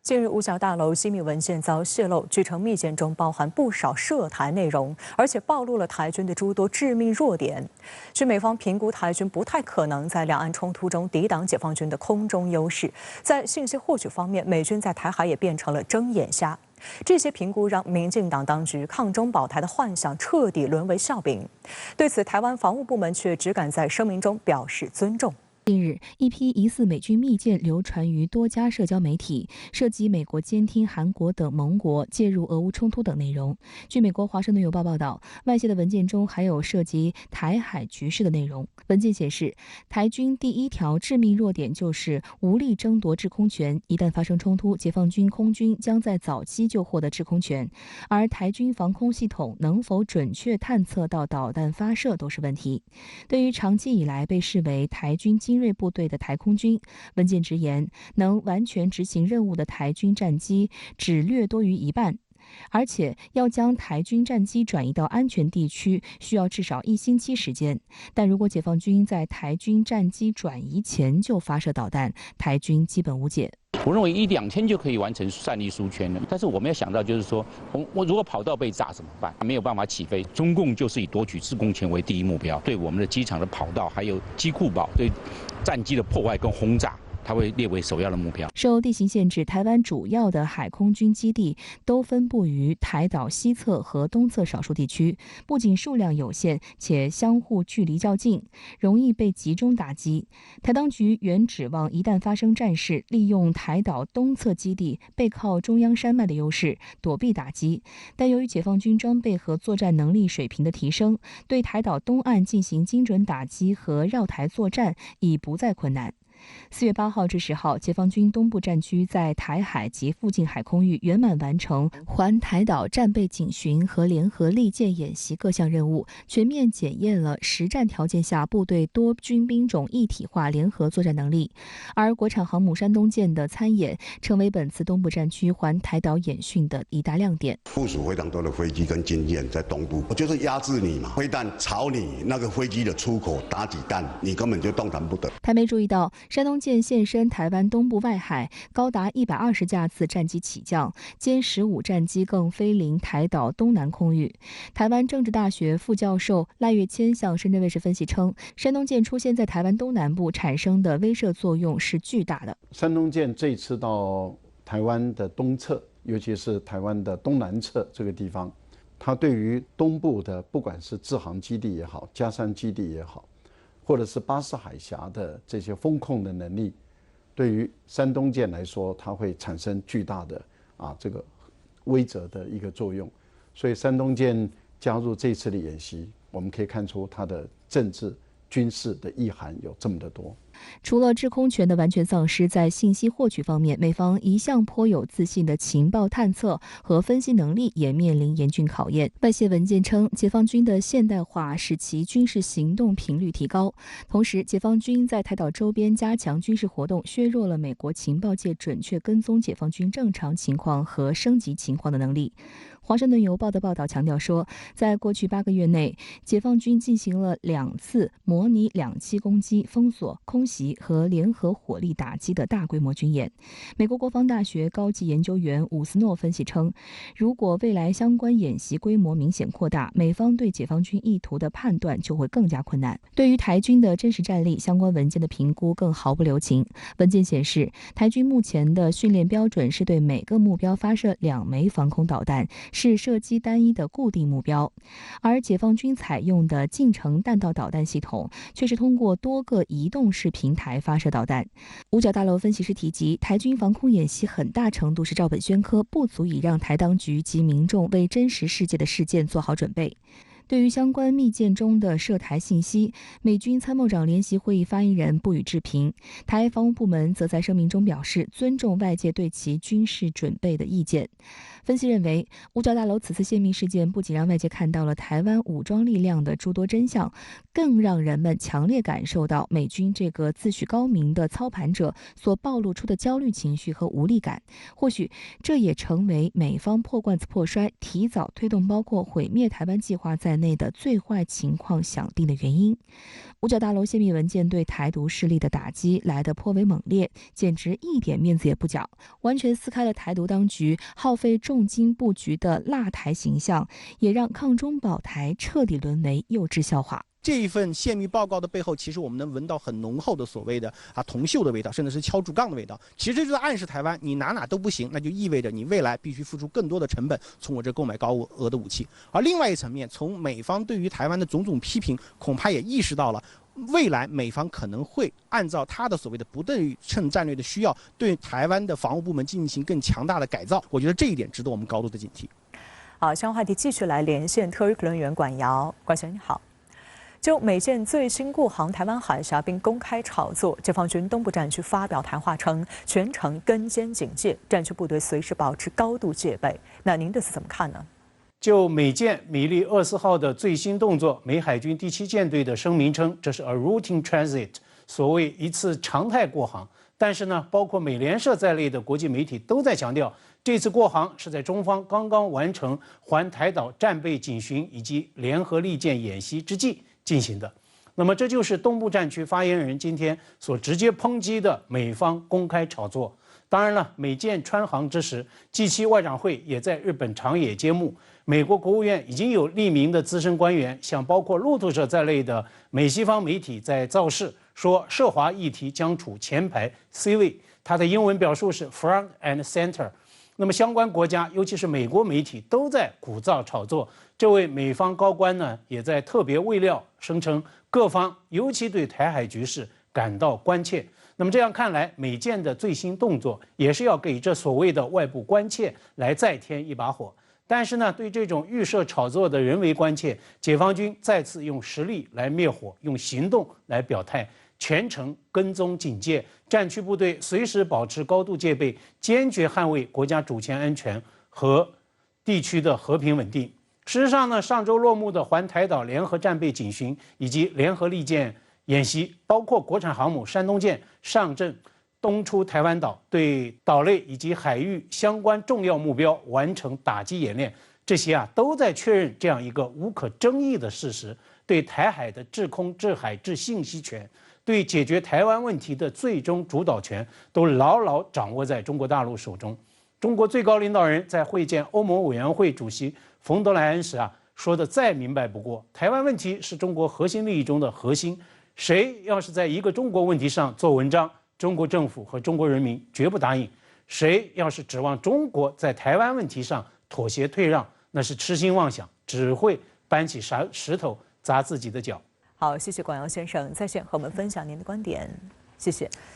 近日，五角大楼机密文件遭泄露，据称密件中包含不少涉台内容，而且暴露了台军的诸多致命弱点。据美方评估，台军不太可能在两岸冲突中抵挡解放军的空中优势。在信息获取方面，美军在台海也变成了睁眼瞎。这些评估让民进党当局抗中保台的幻想彻底沦为笑柄。对此，台湾防务部门却只敢在声明中表示尊重。近日，一批疑似美军密件流传于多家社交媒体，涉及美国监听韩国等盟国介入俄乌冲突等内容。据美国《华盛顿邮报》报道，外泄的文件中还有涉及台海局势的内容。文件显示，台军第一条致命弱点就是无力争夺制空权，一旦发生冲突，解放军空军将在早期就获得制空权，而台军防空系统能否准确探测到导弹发射都是问题。对于长期以来被视为台军精锐部队的台空军，文件直言，能完全执行任务的台军战机只略多于一半，而且要将台军战机转移到安全地区，需要至少1星期时间。但如果解放军在台军战机转移前就发射导弹，台军基本无解。我认为1-2天就可以完成战力疏圈了，但是我们要想到，就是说，我如果跑道被炸怎么办？没有办法起飞。中共就是以夺取制空权为第一目标，对我们的机场的跑道还有机库堡对战机的破坏跟轰炸，它会列为首要的目标。受地形限制，台湾主要的海空军基地都分布于台岛西侧和东侧少数地区，不仅数量有限，且相互距离较近，容易被集中打击。台当局原指望一旦发生战事，利用台岛东侧基地背靠中央山脉的优势，躲避打击。但由于解放军装备和作战能力水平的提升，对台岛东岸进行精准打击和绕台作战已不再困难。4月8号至10号，解放军东部战区在台海及附近海空域圆满完成环台岛战备警巡和联合利剑演习各项任务，全面检验了实战条件下部队多军兵种一体化联合作战能力。而国产航母山东舰的参演，成为本次东部战区环台岛演训的一大亮点。部署非常多的飞机跟军舰在东部，我就是压制你嘛，飞弹朝你那个飞机的出口打几弹，你根本就动弹不得。台媒注意到，山东舰现身台湾东部外海，高达120架次战机起降，歼15战机更飞临台岛东南空域。台湾政治大学副教授赖月谦向深圳卫视分析称，山东舰出现在台湾东南部产生的威慑作用是巨大的。山东舰这次到台湾的东侧，尤其是台湾的东南侧这个地方，它对于东部的不管是制航基地也好，嘉山基地也好，或者是巴士海峡的这些风控的能力，对于山东舰来说，它会产生巨大的这个威慑的一个作用。所以山东舰加入这次的演习，我们可以看出它的政治军事的意涵有这么的多。除了制空权的完全丧失，在信息获取方面，美方一向颇有自信的情报探测和分析能力也面临严峻考验。外泄文件称，解放军的现代化使其军事行动频率提高，同时解放军在台岛周边加强军事活动，削弱了美国情报界准确跟踪解放军正常情况和升级情况的能力。华盛顿邮报的报道强调说，在过去8个月内，解放军进行了2次模拟2栖攻击、封锁、空袭和联合火力打击的大规模军演。美国国防大学高级研究员伍斯诺分析称，如果未来相关演习规模明显扩大，美方对解放军意图的判断就会更加困难。对于台军的真实战力，相关文件的评估更毫不留情。文件显示，台军目前的训练标准是对每个目标发射2枚防空导弹，是射击单一的固定目标，而解放军采用的近程弹道导弹系统却是通过多个移动式平台发射导弹。五角大楼分析师提及，台军防空演习很大程度是照本宣科，不足以让台当局及民众为真实世界的事件做好准备。对于相关密件中的涉台信息，美军参谋长联席会议发言人不予置评。台防务部门则在声明中表示，尊重外界对其军事准备的意见。分析认为，五角大楼此次泄密事件不仅让外界看到了台湾武装力量的诸多真相，更让人们强烈感受到美军这个自诩高明的操盘者所暴露出的焦虑情绪和无力感。或许这也成为美方破罐子破摔，提早推动包括毁灭台湾计划在内内的最坏情况想定的原因。五角大楼泄密文件对台独势力的打击来得颇为猛烈，简直一点面子也不缴，完全撕开了台独当局耗费重金布局的辣台形象，也让抗中保台彻底沦为幼稚笑话。这一份泄密报告的背后，其实我们能闻到很浓厚的所谓的铜锈的味道，甚至是敲竹杠的味道。其实这就在暗示台湾，你哪都不行，那就意味着你未来必须付出更多的成本，从我这购买高额的武器。而另外一层面，从美方对于台湾的种种批评，恐怕也意识到了。未来美方可能会按照他的所谓的不对称战略的需要，对台湾的防务部门进行更强大的改造。我觉得这一点值得我们高度的警惕。好，相关话题继续来连线特约评论员管瑶，管先生你好。就美舰最新过航台湾海峡并公开炒作，解放军东部战区发表谈话称，全程跟监警戒，战区部队随时保持高度戒备。那您对此怎么看呢？就美舰米利24号的最新动作，美海军第7舰队的声明称，这是 a routine transit， 所谓一次常态过航。但是呢，包括美联社在内的国际媒体都在强调，这次过航是在中方刚刚完成环台岛战备警巡以及联合利剑演习之际进行的。那么这就是东部战区发言人今天所直接抨击的美方公开炒作。当然了，美舰穿航之时，G7外长会也在日本长野揭幕。美国国务院已经有匿名的资深官员，像包括路透社在内的美西方媒体在造势，说涉华议题将处前排 C 位，它的英文表述是 front and center。那么相关国家，尤其是美国媒体都在鼓噪炒作。这位美方高官呢，也在特别喂料，声称各方尤其对台海局势感到关切。那么这样看来，美舰的最新动作也是要给这所谓的外部关切来再添一把火。但是呢，对这种预设炒作的人为关切，解放军再次用实力来灭火，用行动来表态，全程跟踪警戒，战区部队随时保持高度戒备，坚决捍卫国家主权安全和地区的和平稳定。事实上呢，上周落幕的环台岛联合战备警巡以及联合利剑演习，包括国产航母山东舰上阵东出台湾岛，对岛内以及海域相关重要目标完成打击演练，这些都在确认这样一个无可争议的事实：对台海的制空、制海、制信息权，对解决台湾问题的最终主导权，都牢牢掌握在中国大陆手中。中国最高领导人在会见欧盟委员会主席冯德莱恩时说的再明白不过，台湾问题是中国核心利益中的核心，谁要是在一个中国问题上做文章，中国政府和中国人民绝不答应；谁要是指望中国在台湾问题上妥协退让，那是痴心妄想，只会搬起石头砸自己的脚。好，谢谢管瑶先生在线和我们分享您的观点，谢谢。